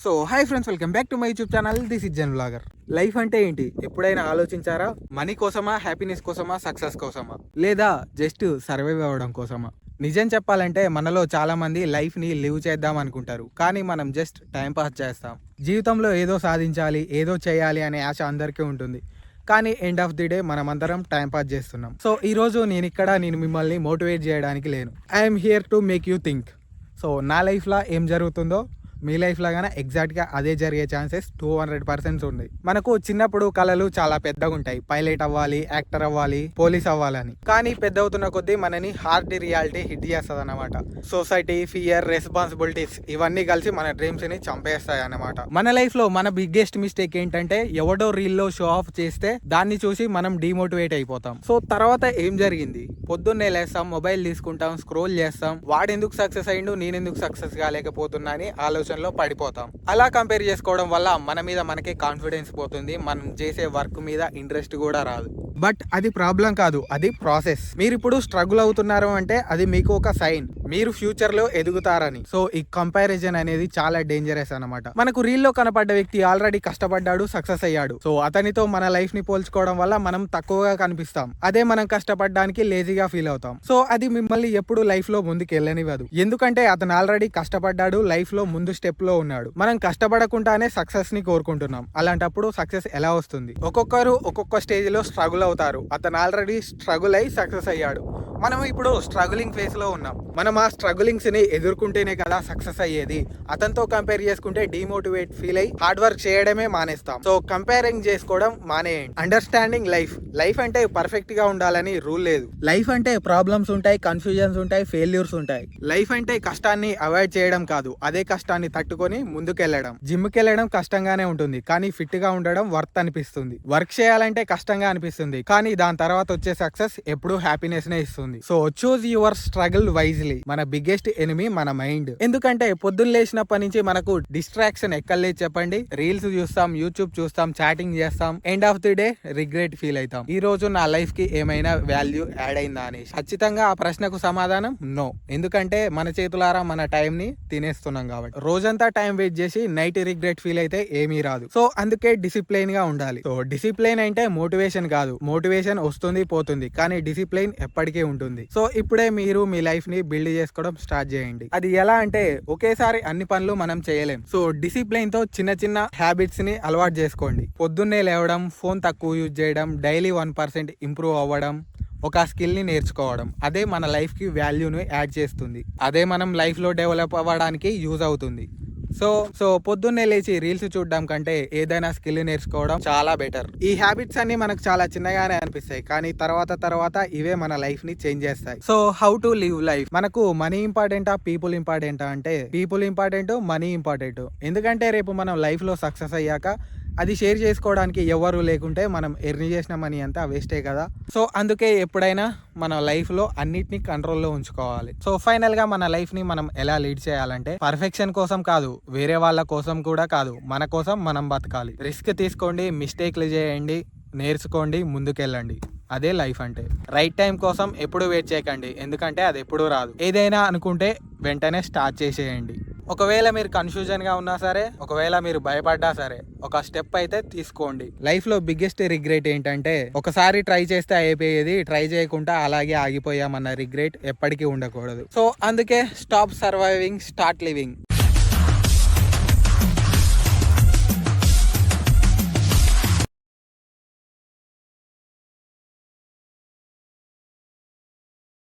So hi friends, welcome back to my YouTube channel. This is Jan vlogger. Life అంటే ఏంటి ఎప్పుడైనా ఆలోచించారా? Money కోసమా, హ్యాపీనెస్ కోసమా, సక్సెస్ కోసమా, లేదా జస్ట్ సర్వైవ్ అవ్వడం కోసమా? నిజం చెప్పాలంటే మనలో చాలా మంది లైఫ్ని లివ్ చేద్దాం అనుకుంటారు, కానీ మనం జస్ట్ టైం పాస్ చేస్తాం. జీవితంలో ఏదో సాధించాలి, ఏదో చేయాలి అనే ఆశ అందరికీ ఉంటుంది, కానీ ఎండ్ ఆఫ్ ది డే మనమందరం టైం పాస్ చేస్తున్నాం. సో ఈరోజు నేను మిమ్మల్ని మోటివేట్ చేయడానికి లేను. I'm here to make you think. So నా లైఫ్లో ఏం జరుగుతుందో మీ లైఫ్ లాగానే ఎగ్జాక్ట్గా అదే జరిగే ఛాన్సెస్ 200% ఉంది. మనకు చిన్నప్పుడు కళలు చాలా పెద్దగా ఉంటాయి. పైలట్ అవ్వాలి, యాక్టర్ అవ్వాలి, పోలీస్ అవ్వాలని. కానీ పెద్ద అవుతున్న కొద్దీ మనని హార్డ్ రియాలిటీ హిట్ చేస్తుంది అన్నమాట. సొసైటీ, ఫియర్, రెస్పాన్సిబిలిటీస్ ఇవన్నీ కలిసి మన డ్రీమ్స్ ని చంపేస్తాయి అన్నమాట. మన లైఫ్ లో మన బిగ్గెస్ట్ మిస్టేక్ ఏంటంటే ఎవడో రీల్లో షో ఆఫ్ చేస్తే దాన్ని చూసి మనం డిమోటివేట్ అయిపోతాం. సో తర్వాత ఏం జరిగింది? పొద్దున్నే లేస్తాం, మొబైల్ తీసుకుంటాం, స్క్రోల్ చేస్తాం. వాడెందుకు సక్సెస్ అయ్యిండు, నేనెందుకు సక్సెస్ కాలేకపోతున్నా అని ఆలోచనలో పడిపోతాం. అలా కంపేర్ చేసుకోవడం వల్ల మన మీద మనకే కాన్ఫిడెన్స్ పోతుంది, మనం చేసే వర్క్ మీద ఇంట్రెస్ట్ కూడా రాదు. బట్ అది ప్రాబ్లం కాదు, అది ప్రాసెస్. మీరు ఇప్పుడు స్ట్రగుల్ అవుతున్నారు అంటే అది మీకు ఒక సైన్, మీరు ఫ్యూచర్ లో ఎదుగుతారని. సో ఈ కంపారిజన్ అనేది చాలా డేంజరస్ అన్నమాట. మనకు రీల్లో కనపడ్డ వ్యక్తి ఆల్రెడీ కష్టపడ్డాడు, సక్సెస్ అయ్యాడు. సో అతనితో మన లైఫ్ ని పోల్చుకోవడం వల్ల మనం తక్కువగా కనిపిస్తాం. అదే మనం కష్టపడడానికి లేజీగా ఫీల్ అవుతాం. సో అది మిమ్మల్ని ఎప్పుడు లైఫ్ లో ముందుకు వెళ్ళనివ్వదు. ఎందుకంటే అతను ఆల్రెడీ కష్టపడ్డాడు, లైఫ్ లో ముందు స్టెప్ లో ఉన్నాడు. మనం కష్టపడకుండానే సక్సెస్ ని కోరుకుంటున్నాం. అలాంటప్పుడు సక్సెస్ ఎలా వస్తుంది? ఒక్కొక్కరు ఒక్కొక్క స్టేజ్ లో స్ట్రగుల్ అవుతారు. అతను ఆల్రెడీ స్ట్రగుల్ అయి సక్సెస్ అయ్యాడు. మనం ఇప్పుడు స్ట్రగులింగ్ ఫేజ్ లో ఉన్నాం. మనం ఆ స్ట్రగులింగ్స్ ని ఎదుర్కొంటేనే కదా సక్సెస్ అయ్యేది. అతనితో కంపేర్ చేసుకుంటే డిమోటివేట్ ఫీల్ అయ్యి హార్డ్ వర్క్ చేయడమే మానేస్తాం. సో కంపేరింగ్ చేసుకోవడం మానేయండి. అండర్స్టాండింగ్ లైఫ్ అంటే పర్ఫెక్ట్ గా ఉండాలని రూల్ లేదు. లైఫ్ అంటే ప్రాబ్లమ్స్ ఉంటాయి, కన్ఫ్యూజన్స్ ఉంటాయి, ఫెయిల్యూర్స్ ఉంటాయి. లైఫ్ అంటే కష్టాన్ని అవాయిడ్ చేయడం కాదు, అదే కష్టాన్ని తట్టుకొని ముందుకెళ్లడం. జిమ్ కి వెళ్ళడం కష్టంగానే ఉంటుంది, కానీ ఫిట్ గా ఉండడం వర్త్ అనిపిస్తుంది. వర్క్ చేయాలంటే కష్టంగా అనిపిస్తుంది, కానీ దాని తర్వాత వచ్చే సక్సెస్ ఎప్పుడు హ్యాపీనెస్ నే ఇస్తుంది. So choose your struggle wisely. మన బిగ్గెస్ట్ ఎనిమీ మన మైండ్. ఎందుకంటే పొద్దున్న లేచినప్పటి నుంచి మనకు డిస్ట్రాక్షన్ ఎక్కర్లేదు చెప్పండి. రీల్స్ చూస్తాం, యూట్యూబ్ చూస్తాం, చాటింగ్ చేస్తాం. End of the day regret feel అవుతాం. ఈ రోజు నా లైఫ్ కి ఏమైనా వాల్యూ యాడ్ అయిందా అని. ఖచ్చితంగా ఆ ప్రశ్నకు సమాధానం నో. ఎందుకంటే మన చేతులారా మన టైం ని తినేస్తున్నాం కాబట్టి. రోజంతా టైం వేస్ట్ చేసి నైట్ రిగ్రెట్ ఫీల్ అయితే ఏమీ రాదు. సో అందుకే డిసిప్లైన్ గా ఉండాలి. సో డిసిప్లైన్ అంటే మోటివేషన్ కాదు. మోటివేషన్ వస్తుంది పోతుంది, కానీ డిసిప్లైన్ ఎప్పటికీ ఉంటుంది. సో ఇప్పుడే మీరు మీ లైఫ్ ని బిల్డ్ చేసుకోవడం స్టార్ట్ చేయండి. అది ఎలా అంటే ఒకేసారి అన్ని పనులు మనం చేయలేం. సో డిసిప్లైన్ తో చిన్న చిన్న హ్యాబిట్స్ ని అలవాటు చేసుకోండి. పొద్దున్నే లేవడం, ఫోన్ తక్కువ యూజ్ చేయడం, డైలీ 1% ఇంప్రూవ్ అవ్వడం, ఒక స్కిల్ ని నేర్చుకోవడం. అదే మన లైఫ్ కి వాల్యూని యాడ్ చేస్తుంది. అదే మనం లైఫ్ లో డెవలప్ అవ్వడానికి యూజ్ అవుతుంది. సో పొద్దున్నే లేచి రీల్స్ చూడడం కంటే ఏదైనా స్కిల్ నేర్చుకోవడం చాలా బెటర్. ఈ హ్యాబిట్స్ అన్ని మనకు చాలా చిన్నగానే అనిపిస్తాయి, కానీ తర్వాత ఇవే మన లైఫ్ ని చేంజ్ చేస్తాయి. So how to live life. మనకు మనీ ఇంపార్టెంటా, పీపుల్ ఇంపార్టెంటా అంటే పీపుల్ ఇంపార్టెంట్, మనీ ఇంపార్టెంట్. ఎందుకంటే రేపు మనం లైఫ్ లో సక్సెస్ అయ్యాక అది షేర్ చేసుకోవడానికి ఎవరు లేకుంటే మనం ఎర్న్ చేసిన మనీ అంతా వేస్టే కదా. సో అందుకే ఎప్పుడైనా మన లైఫ్ లో అన్నిటిని కంట్రోల్లో ఉంచుకోవాలి. సో ఫైనల్ గా మన లైఫ్ ని మనం ఎలా లీడ్ చేయాలంటే పర్ఫెక్షన్ కోసం కాదు, వేరే వాళ్ళ కోసం కూడా కాదు, మన కోసం మనం బతకాలి. రిస్క్ తీసుకోండి, మిస్టేక్లు చేయండి, నేర్చుకోండి, ముందుకెళ్ళండి. అదే లైఫ్ అంటే. రైట్ టైం కోసం ఎప్పుడు వెయిట్ చేయకండి, ఎందుకంటే అది ఎప్పుడూ రాదు. ఏదైనా అనుకుంటే వెంటనే స్టార్ట్ చేసేయండి. ఒకవేళ మీరు కన్ఫ్యూజన్గా ఉన్నా సరే, ఒకవేళ మీరు భయపడ్డా సరే, ఒక స్టెప్ అయితే తీసుకోండి. లైఫ్లో బిగ్గెస్ట్ రిగ్రెట్ ఏంటంటే ఒకసారి ట్రై చేస్తే అయిపోయేది, ట్రై చేయకుండా అలాగే ఆగిపోయామన్న రిగ్రెట్ ఎప్పటికీ ఉండకూడదు. సో అందుకే స్టాప్ సర్వైవింగ్, స్టార్ట్ లివింగ్.